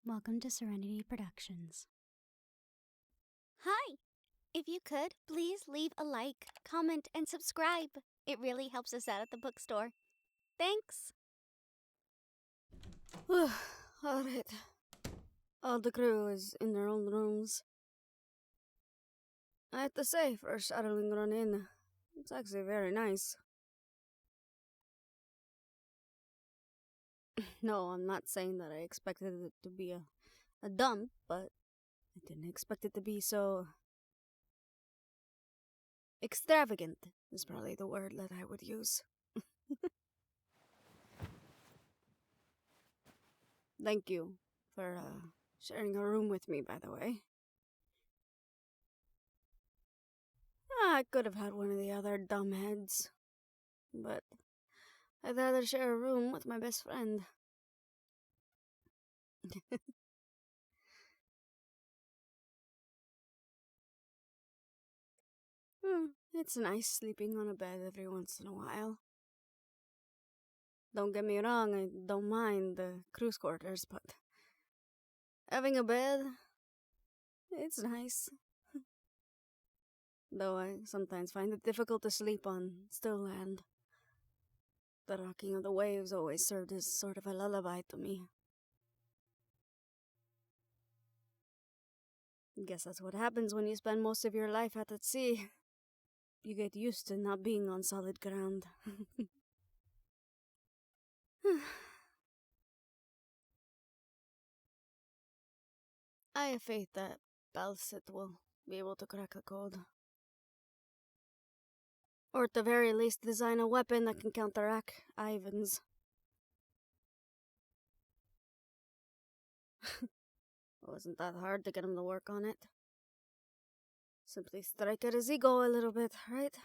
Welcome to Serenity Productions. Hi! If you could, please leave a like, comment, and subscribe. It really helps us out at the bookstore. Thanks! Alright. All the crew is in their own rooms. I have to say, for a shuttling run in, it's actually very nice. No, I'm not saying that I expected it to be a dump, but I didn't expect it to be so extravagant is probably the word that I would use. Thank you for sharing a room with me, by the way. I could have had one of the other dumbheads, but I'd rather share a room with my best friend. It's nice sleeping on a bed every once in a while. Don't get me wrong, I don't mind the cruise quarters, but having a bed, it's nice. Though I sometimes find it difficult to sleep on still land. The rocking of the waves always served as sort of a lullaby to me. Guess that's what happens when you spend most of your life out at sea. You get used to not being on solid ground. I have faith that Balsit will be able to crack the code. Or at the very least design a weapon that can counteract Ivan's. It wasn't that hard to get him to work on it. Simply strike at his ego a little bit, right?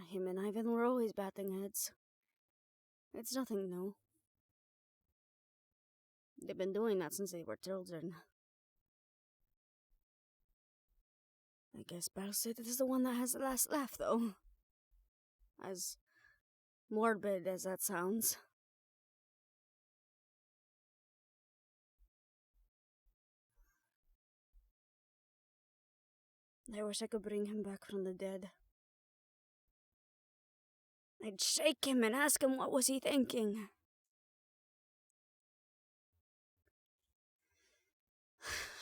Him and Ivan were always batting heads. It's nothing new. They've been doing that since they were children. I guess Balsit is the one that has the last laugh, though. As morbid as that sounds. I wish I could bring him back from the dead. I'd shake him and ask him what was he thinking.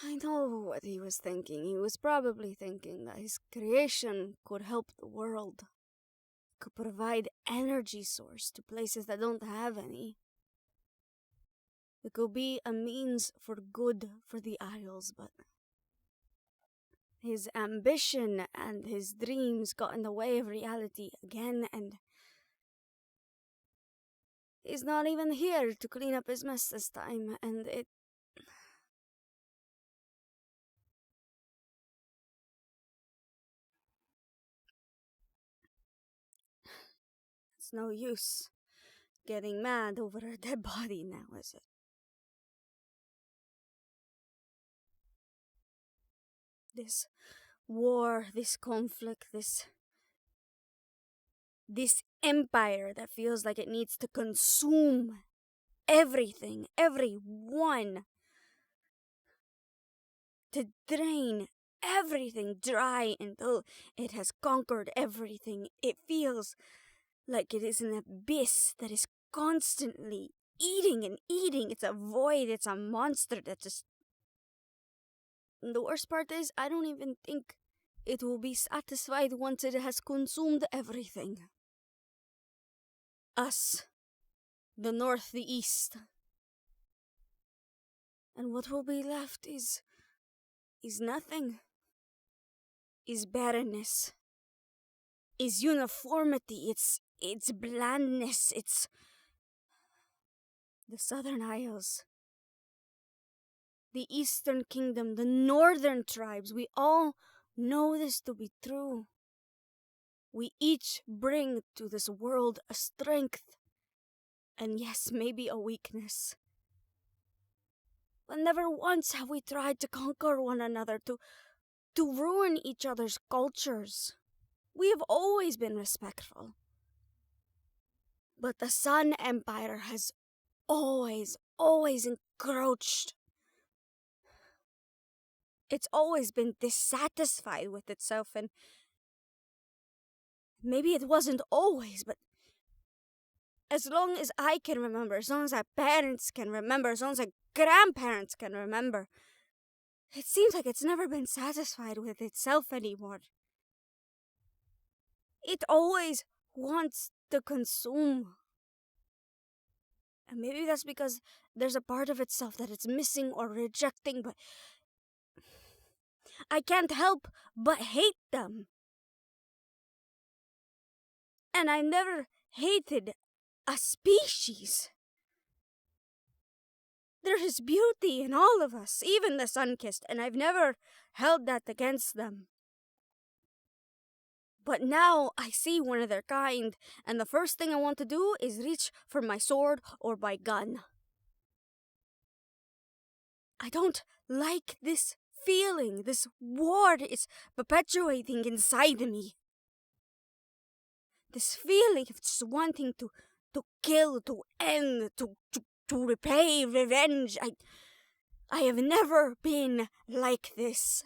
I know what he was thinking. He was probably thinking that his creation could help the world. Could provide energy source to places that don't have any. It could be a means for good for the Isles, but his ambition and his dreams got in the way of reality again, and he's not even here to clean up his mess this time, and it's no use getting mad over a dead body now, is it? This war, this conflict, this empire that feels like it needs to consume everything, everyone, to drain everything dry until it has conquered everything. It feels like it is an abyss that is constantly eating and eating. It's a void, it's a monster that just... The worst part is, I don't even think it will be satisfied once it has consumed everything. Us. The North, the East. And what will be left is nothing. Is barrenness. Is uniformity. It's blandness. It's the Southern Isles. The Eastern Kingdom, the Northern tribes, we all know this to be true. We each bring to this world a strength, and yes, maybe a weakness. But never once have we tried to conquer one another, to ruin each other's cultures. We have always been respectful. But the Sun Empire has always encroached. It's always been dissatisfied with itself, and maybe it wasn't always, but as long as I can remember, as long as our parents can remember, as long as our grandparents can remember, it seems like it's never been satisfied with itself anymore. It always wants to consume. And maybe that's because there's a part of itself that it's missing or rejecting, but I can't help but hate them. And I never hated a species. There is beauty in all of us, even the sun-kissed, and I've never held that against them. But now I see one of their kind, and the first thing I want to do is reach for my sword or my gun. I don't like this feeling. This war is perpetuating inside me. This feeling of just wanting to kill, to end, to repay, revenge. I have never been like this.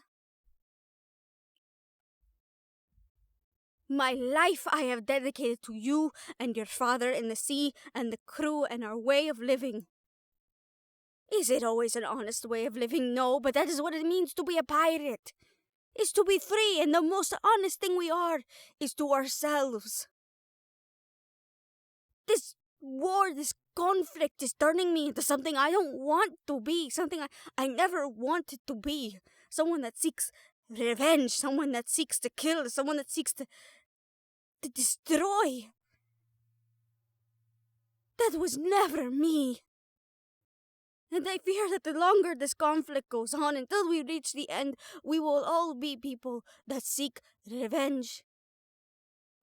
My life I have dedicated to you and your father and the sea and the crew and our way of living. Is it always an honest way of living? No, but that is what it means to be a pirate. Is to be free, and the most honest thing we are is to ourselves. This war, this conflict is turning me into something I don't want to be, something I never wanted to be. Someone that seeks revenge, someone that seeks to kill, someone that seeks to destroy. That was never me. And I fear that the longer this conflict goes on, until we reach the end, we will all be people that seek revenge.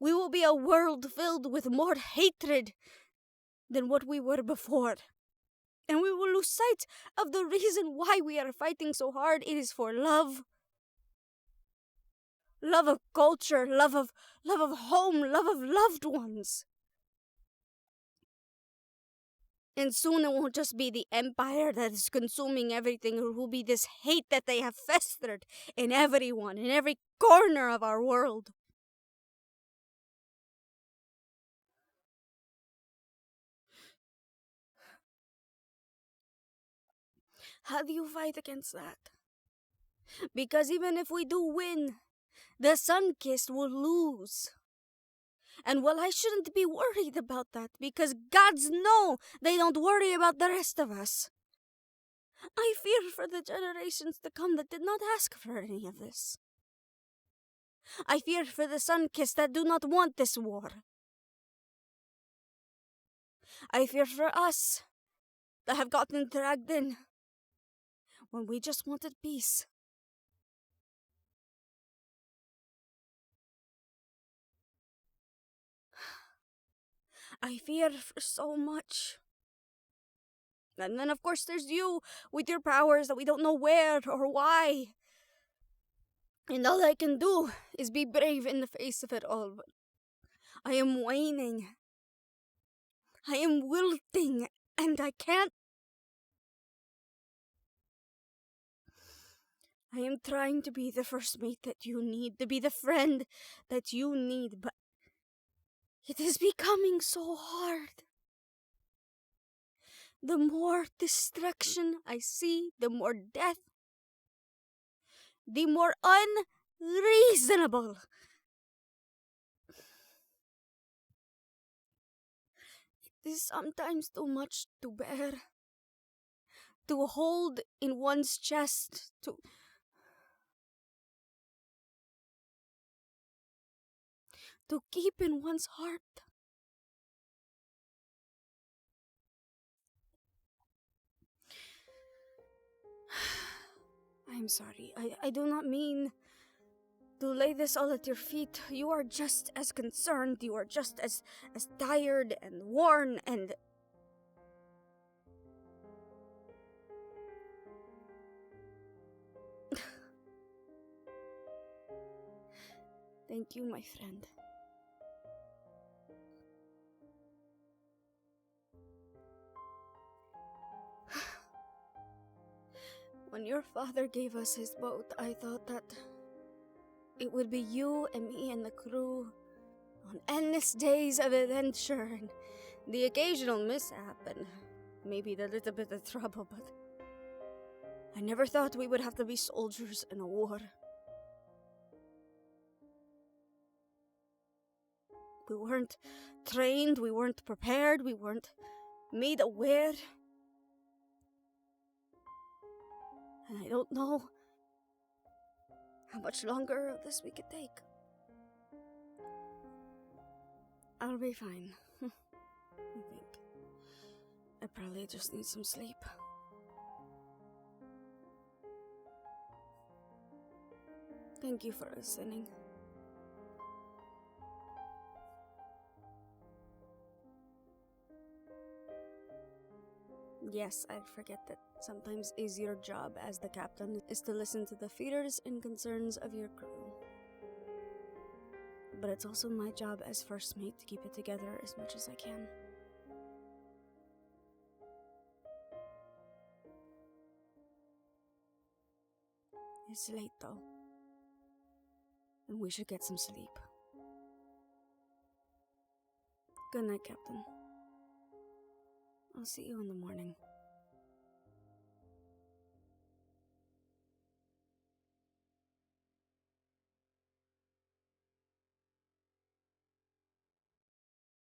We will be a world filled with more hatred than what we were before. And we will lose sight of the reason why we are fighting so hard. It is for love. Love of culture, love of home, love of loved ones. And soon it won't just be the empire that is consuming everything. It will be this hate that they have festered in everyone, in every corner of our world. How do you fight against that? Because even if we do win, the sun-kissed will lose. And well, I shouldn't be worried about that, because gods know they don't worry about the rest of us. I fear for the generations to come that did not ask for any of this. I fear for the sun-kissed that do not want this war. I fear for us that have gotten dragged in when we just wanted peace. I fear for so much. And then of course there's you with your powers that we don't know where or why. And all I can do is be brave in the face of it all. But I am waning. I am wilting, and I can't. I am trying to be the first mate that you need, to be the friend that you need, but it is becoming so hard. The more destruction I see, the more death, the more unreasonable. It is sometimes too much to bear, to hold in one's chest, to keep in one's heart. I'm sorry. I do not mean to lay this all at your feet. You are just as concerned. You are just as tired and worn and... Thank you, my friend. your father gave us his boat, I thought that it would be you and me and the crew on endless days of adventure and the occasional mishap and maybe the little bit of trouble, but I never thought we would have to be soldiers in a war. We weren't trained, we weren't prepared, we weren't made aware. And I don't know how much longer of this we could take. I'll be fine, I think. I probably just need some sleep. Thank you for listening. Yes, I forget that sometimes is your job as the captain is to listen to the fears and concerns of your crew. But it's also my job as first mate to keep it together as much as I can. It's late though, and we should get some sleep. Good night, Captain. I'll see you in the morning.